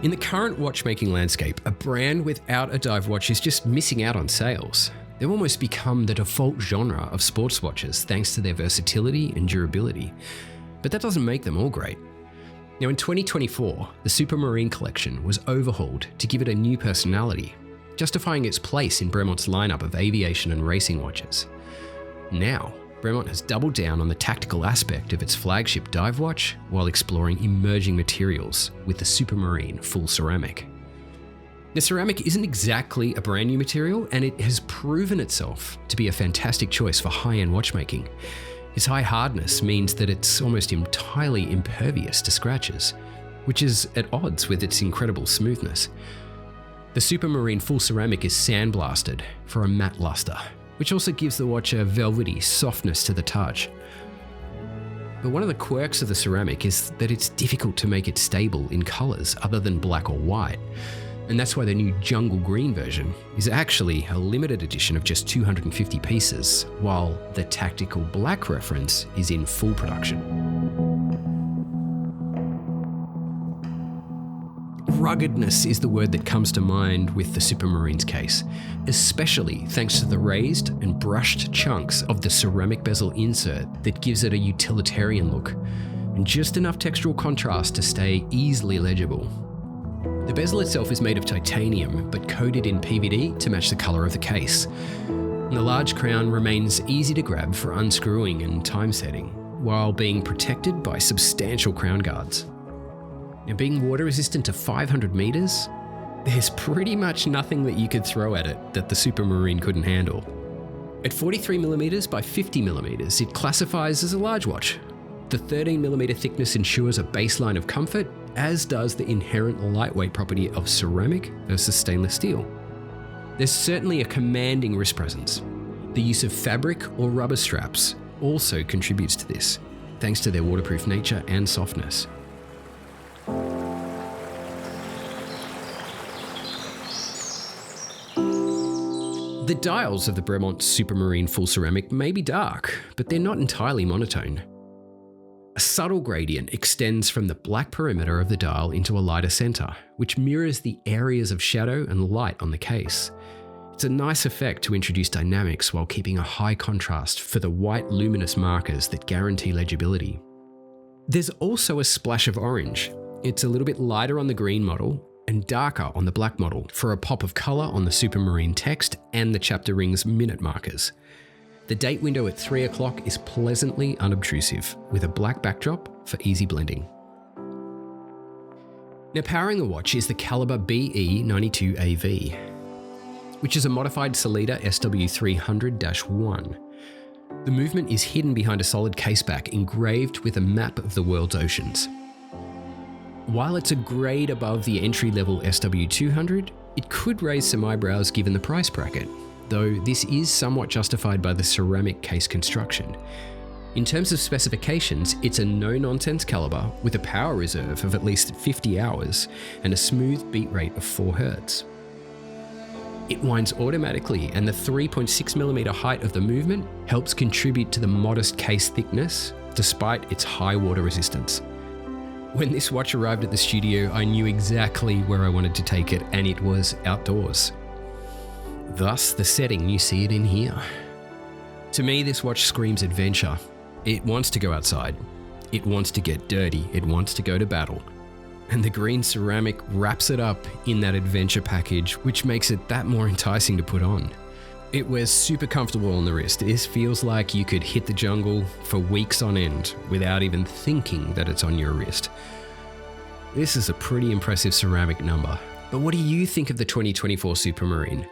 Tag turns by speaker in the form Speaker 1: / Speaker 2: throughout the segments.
Speaker 1: In the current watchmaking landscape, a brand without a dive watch is just missing out on sales. They've almost become the default genre of sports watches thanks to their versatility and durability. But that doesn't make them all great. Now in 2024, the Supermarine collection was overhauled to give it a new personality, justifying its place in Bremont's lineup of aviation and racing watches. Now, Bremont has doubled down on the tactical aspect of its flagship dive watch while exploring emerging materials with the Supermarine Full Ceramic. The ceramic isn't exactly a brand new material, and it has proven itself to be a fantastic choice for high-end watchmaking. Its high hardness means that it's almost entirely impervious to scratches, which is at odds with its incredible smoothness. The Supermarine Full Ceramic is sandblasted for a matte luster, which also gives the watch a velvety softness to the touch. But one of the quirks of the ceramic is that it's difficult to make it stable in colours other than black or white. And that's why the new jungle green version is actually a limited edition of just 250 pieces, while the tactical black reference is in full production. Ruggedness is the word that comes to mind with the Supermarine's case, especially thanks to the raised and brushed chunks of the ceramic bezel insert that gives it a utilitarian look, and just enough textural contrast to stay easily legible. The bezel itself is made of titanium, but coated in PVD to match the colour of the case. And the large crown remains easy to grab for unscrewing and time setting, while being protected by substantial crown guards. Now, being water resistant to 500 metres, there's pretty much nothing that you could throw at it that the Supermarine couldn't handle. At 43mm by 50mm, it classifies as a large watch. The 13mm thickness ensures a baseline of comfort, as does the inherent lightweight property of ceramic versus stainless steel. There's certainly a commanding wrist presence. The use of fabric or rubber straps also contributes to this, thanks to their waterproof nature and softness. The dials of the Bremont Supermarine Full Ceramic may be dark, but they're not entirely monotone. A subtle gradient extends from the black perimeter of the dial into a lighter center, which mirrors the areas of shadow and light on the case. It's a nice effect to introduce dynamics while keeping a high contrast for the white luminous markers that guarantee legibility. There's also a splash of orange. It's a little bit lighter on the green model and darker on the black model for a pop of color on the Supermarine text and the chapter ring's minute markers. The date window at 3 o'clock is pleasantly unobtrusive, with a black backdrop for easy blending. Now, powering the watch is the caliber BE92AV, which is a modified Sellita SW300-1. The movement is hidden behind a solid caseback engraved with a map of the world's oceans. While it's a grade above the entry-level SW200, it could raise some eyebrows given the price bracket, though this is somewhat justified by the ceramic case construction. In terms of specifications, it's a no-nonsense caliber with a power reserve of at least 50 hours and a smooth beat rate of 4 Hz. It winds automatically, and the 3.6mm height of the movement helps contribute to the modest case thickness despite its high water resistance. When this watch arrived at the studio, I knew exactly where I wanted to take it, and it was outdoors. Thus, the setting you see it in here. To me, this watch screams adventure. It wants to go outside. It wants to get dirty. It wants to go to battle. And the green ceramic wraps it up in that adventure package, which makes it that more enticing to put on. It wears super comfortable on the wrist. This feels like you could hit the jungle for weeks on end without even thinking that it's on your wrist. This is a pretty impressive ceramic number. But what do you think of the 2024 Supermarine?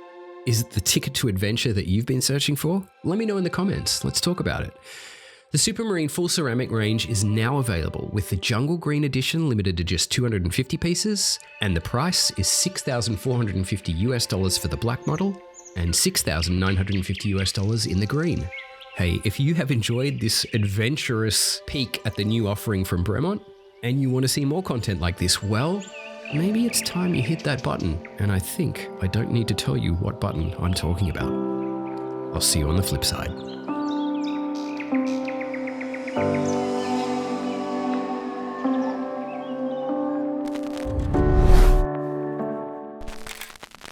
Speaker 1: Is it the ticket to adventure that you've been searching for? Let me know in the comments. Let's talk about it. The Supermarine Full Ceramic range is now available with the Jungle Green Edition limited to just 250 pieces, and the price is $6,450 for the black model and $6,950 in the green. Hey, if you have enjoyed this adventurous peek at the new offering from Bremont and you want to see more content like this, well, maybe it's time you hit that button, and I think I don't need to tell you what button I'm talking about. I'll see you on the flip side.